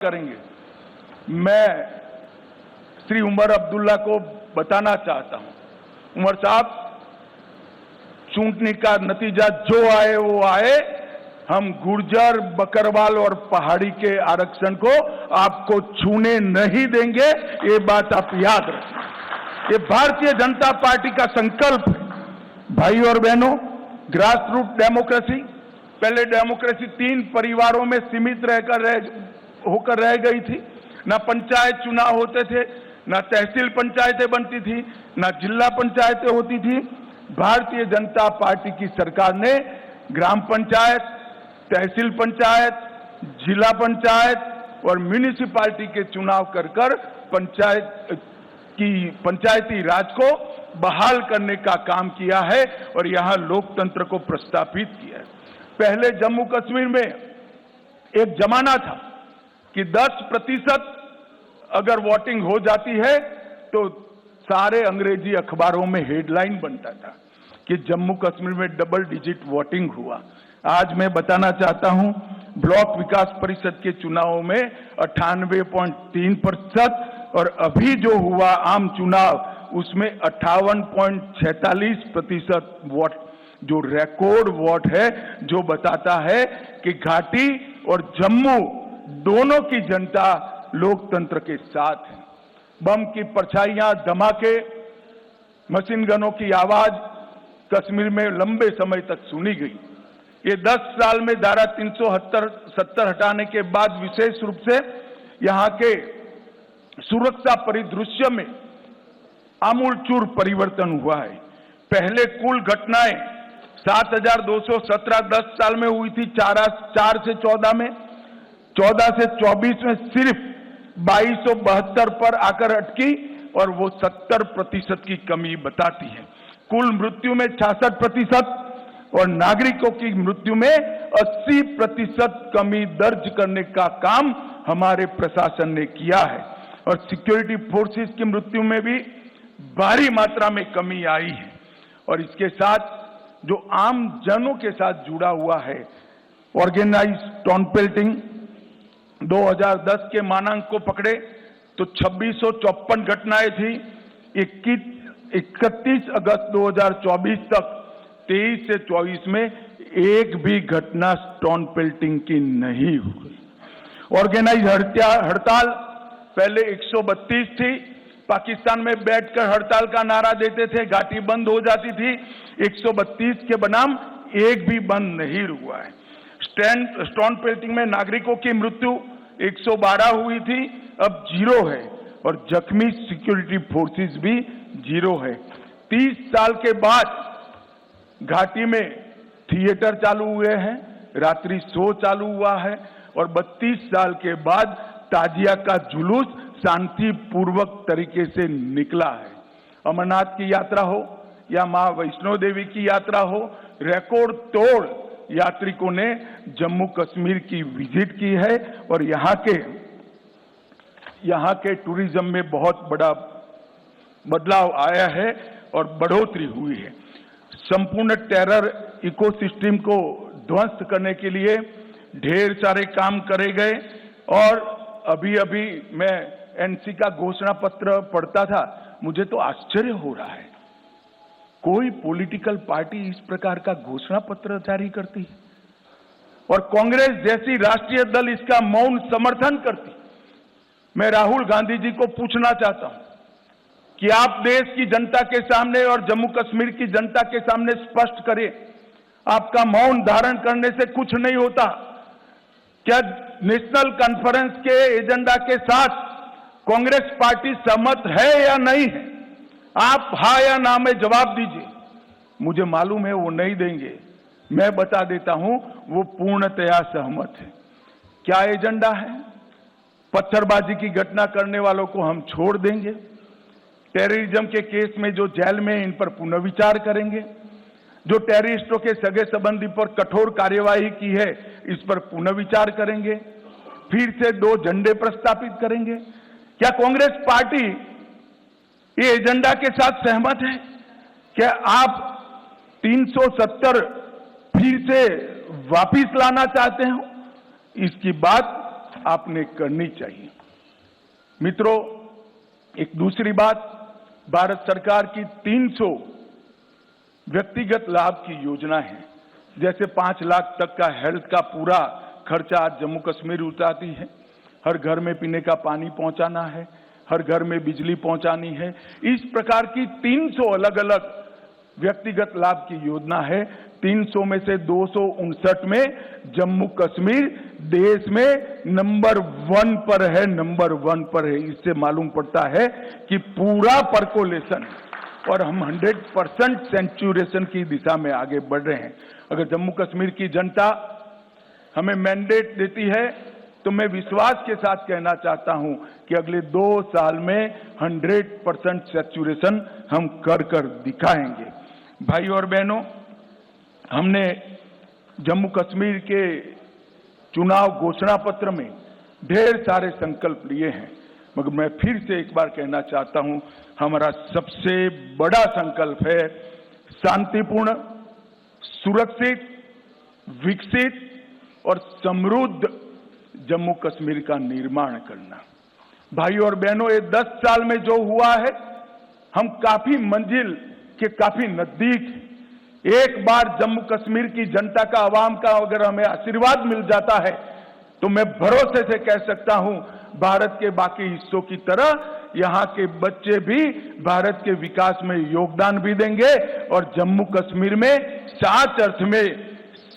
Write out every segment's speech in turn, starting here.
करेंगे। मैं श्री उमर अब्दुल्ला को बताना चाहता हूं, उमर साहब, चुनाव का नतीजा जो आए वो आए, हम गुर्जर, बकरवाल और पहाड़ी के आरक्षण को आपको छूने नहीं देंगे। ये बात आप याद रखें। ये भारतीय जनता पार्टी का संकल्प है। भाई और बहनों, ग्रास रूट डेमोक्रेसी, पहले डेमोक्रेसी 3 परिवारों में सीमित होकर रह गई थी। ना पंचायत चुनाव होते थे, ना तहसील पंचायतें बनती थी, ना जिला पंचायतें होती थी। भारतीय जनता पार्टी की सरकार ने ग्राम पंचायत, तहसील पंचायत, जिला पंचायत और म्यूनिसिपैलिटी के चुनाव कर पंचायती राज को बहाल करने का काम किया है और यहां लोकतंत्र को प्रस्थापित किया है। पहले जम्मू कश्मीर में एक जमाना था कि 10% अगर वोटिंग हो जाती है तो सारे अंग्रेजी अखबारों में हेडलाइन बनता था कि जम्मू कश्मीर में डबल डिजिट वोटिंग हुआ। आज मैं बताना चाहता हूं, ब्लॉक विकास परिषद के चुनावों में 98.3% और अभी जो हुआ आम चुनाव उसमें 58.46% वोट, जो रिकॉर्ड वोट है, जो बताता है कि घाटी और जम्मू दोनों की जनता लोकतंत्र के साथ है। बम की परछाइयां, धमाके, मशीन गनों की आवाज कश्मीर में लंबे समय तक सुनी गई। ये 10 साल में धारा 370 हटाने के बाद विशेष रूप से यहां के सुरक्षा परिदृश्य में आमूलचूल परिवर्तन हुआ है। पहले कुल घटनाएं 7,217 10 साल में हुई थी, 4 से 14 में, 14 से 24 में सिर्फ 2272 पर आकर अटकी और वो 70% की कमी बताती है। कुल मृत्यु में 66% और नागरिकों की मृत्यु में 80% कमी दर्ज करने का काम हमारे प्रशासन ने किया है और सिक्योरिटी फोर्सेस की मृत्यु में भी भारी मात्रा में कमी आई है। और इसके साथ जो आम जनों के साथ जुड़ा हुआ है, ऑर्गेनाइज्ड टाउन पेल्टिंग, 2010 के मानांक को पकड़े तो 2654 घटनाएं थी। 31 अगस्त 2024 तक 23 से 24 में एक भी घटना स्टोन पेल्टिंग की नहीं हुई। ऑर्गेनाइज हड़ताल पहले 132 थी, पाकिस्तान में बैठकर हड़ताल का नारा देते थे, घाटी बंद हो जाती थी। 132 के बनाम एक भी बंद नहीं हुआ है। स्टोन पेल्टिंग में नागरिकों की मृत्यु 112 हुई थी, अब 0 है और जख्मी सिक्योरिटी फोर्सेस भी 0 है। 30 साल के बाद घाटी में थिएटर चालू हुए हैं, रात्रि शो चालू हुआ है और 32 साल के बाद ताजिया का जुलूस शांतिपूर्वक तरीके से निकला है। अमरनाथ की यात्रा हो या मां वैष्णो देवी की यात्रा हो, रिकॉर्ड तोड़ यात्रिकों ने जम्मू कश्मीर की विजिट की है और यहाँ के टूरिज्म में बहुत बड़ा बदलाव आया है और बढ़ोतरी हुई है। संपूर्ण टेरर इकोसिस्टम को ध्वस्त करने के लिए ढेर सारे काम करे गए और अभी मैं एनसी का घोषणा पत्र पढ़ता था, मुझे तो आश्चर्य हो रहा है, कोई पॉलिटिकल पार्टी इस प्रकार का घोषणा पत्र जारी करती है और कांग्रेस जैसी राष्ट्रीय दल इसका मौन समर्थन करती। मैं राहुल गांधी जी को पूछना चाहता हूं कि आप देश की जनता के सामने और जम्मू कश्मीर की जनता के सामने स्पष्ट करें, आपका मौन धारण करने से कुछ नहीं होता। क्या नेशनल कॉन्फ्रेंस के एजेंडा के साथ कांग्रेस पार्टी सहमत है या नहीं है? आप हाँ या ना में जवाब दीजिए। मुझे मालूम है वो नहीं देंगे, मैं बता देता हूं, वो पूर्णतया सहमत है। क्या एजेंडा है? पत्थरबाजी की घटना करने वालों को हम छोड़ देंगे, टेररिज्म के केस में जो जेल में, इन पर पुनर्विचार करेंगे, जो टेररिस्टों के सगे संबंधी पर कठोर कार्यवाही की है इस पर पुनर्विचार करेंगे, फिर से 2 झंडे प्रस्तावित करेंगे। क्या कांग्रेस पार्टी ये एजेंडा के साथ सहमत है? क्या आप 370 फिर से वापिस लाना चाहते हो? इसकी बात आपने करनी चाहिए। मित्रों, एक दूसरी बात, भारत सरकार की 300 व्यक्तिगत लाभ की योजना है। जैसे 5 लाख तक का हेल्थ का पूरा खर्चा आज जम्मू कश्मीर उठाती है। हर घर में पीने का पानी पहुंचाना है, हर घर में बिजली पहुंचानी है। इस प्रकार की 300 अलग अलग व्यक्तिगत लाभ की योजना है। 300 में से 259 में जम्मू कश्मीर देश में नंबर 1 पर है, नंबर 1 पर है। इससे मालूम पड़ता है कि पूरा परकोलेशन और हम 100% सेंचुरेशन की दिशा में आगे बढ़ रहे हैं। अगर जम्मू कश्मीर की जनता हमें मैंडेट देती है तो मैं विश्वास के साथ कहना चाहता हूं कि अगले 2 साल में 100% सैचुरेशन हम कर दिखाएंगे। भाई और बहनों, हमने जम्मू कश्मीर के चुनाव घोषणा पत्र में ढेर सारे संकल्प लिए हैं, मगर मैं फिर से एक बार कहना चाहता हूं, हमारा सबसे बड़ा संकल्प है शांतिपूर्ण, सुरक्षित, विकसित और समृद्ध जम्मू कश्मीर का निर्माण करना। भाई और बहनों, ये 10 साल में जो हुआ है, हम काफी मंजिल के काफी नजदीक। एक बार जम्मू कश्मीर की जनता का, आवाम का अगर हमें आशीर्वाद मिल जाता है तो मैं भरोसे से कह सकता हूं, भारत के बाकी हिस्सों की तरह यहां के बच्चे भी भारत के विकास में योगदान भी देंगे और जम्मू कश्मीर में सच अर्थ में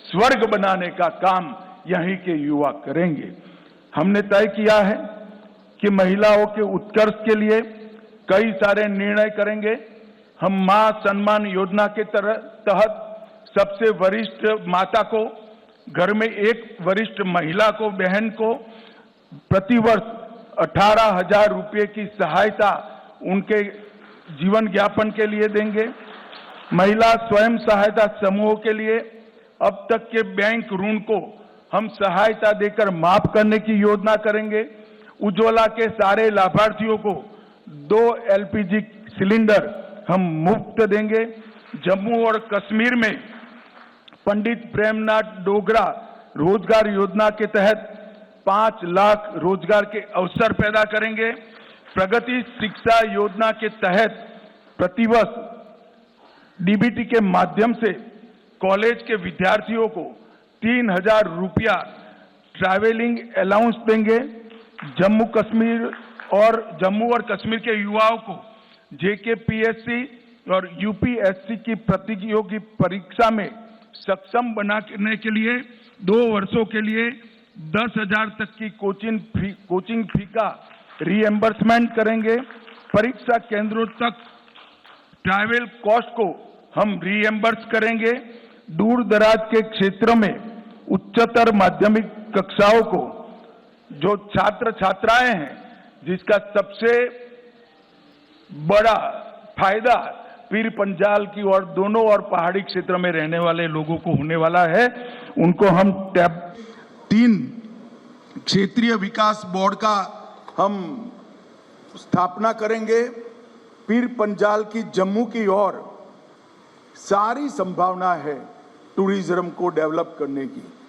स्वर्ग बनाने का काम यहीं के युवा करेंगे। हमने तय किया है कि महिलाओं के उत्कर्ष के लिए कई सारे निर्णय करेंगे। हम मां सम्मान योजना के तहत सबसे वरिष्ठ माता को, घर में एक वरिष्ठ महिला को, बहन को प्रतिवर्ष 18,000 रुपये की सहायता उनके जीवन यापन के लिए देंगे। महिला स्वयं सहायता समूहों के लिए अब तक के बैंक ऋण को हम सहायता देकर माफ करने की योजना करेंगे। उज्ज्वला के सारे लाभार्थियों को 2 LPG सिलेंडर हम मुफ्त देंगे। जम्मू और कश्मीर में पंडित प्रेमनाथ डोगरा रोजगार योजना के तहत 5 लाख रोजगार के अवसर पैदा करेंगे। प्रगति शिक्षा योजना के तहत प्रतिवर्ष DBT के माध्यम से कॉलेज के विद्यार्थियों को 3,000 रुपया ट्रैवलिंग अलाउंस देंगे। जम्मू और कश्मीर के युवाओं को JKPSC और UPSC की प्रतियोगी परीक्षा में सक्षम बनाने के लिए 2 वर्षों के लिए 10,000 तक की कोचिंग फी का रीएम्बर्समेंट करेंगे। परीक्षा केंद्रों तक ट्रैवल कॉस्ट को हम रीएम्बर्स करेंगे। दूर दराज के क्षेत्रों में उच्चतर माध्यमिक कक्षाओं को जो छात्र छात्राएं हैं, जिसका सबसे बड़ा फायदा पीर पंजाल की और दोनों और पहाड़ी क्षेत्र में रहने वाले लोगों को होने वाला है, उनको हम 3 क्षेत्रीय विकास बोर्ड का हम स्थापना करेंगे। पीर पंजाल की जम्मू की ओर सारी संभावना है टूरिज्म को डेवलप करने की।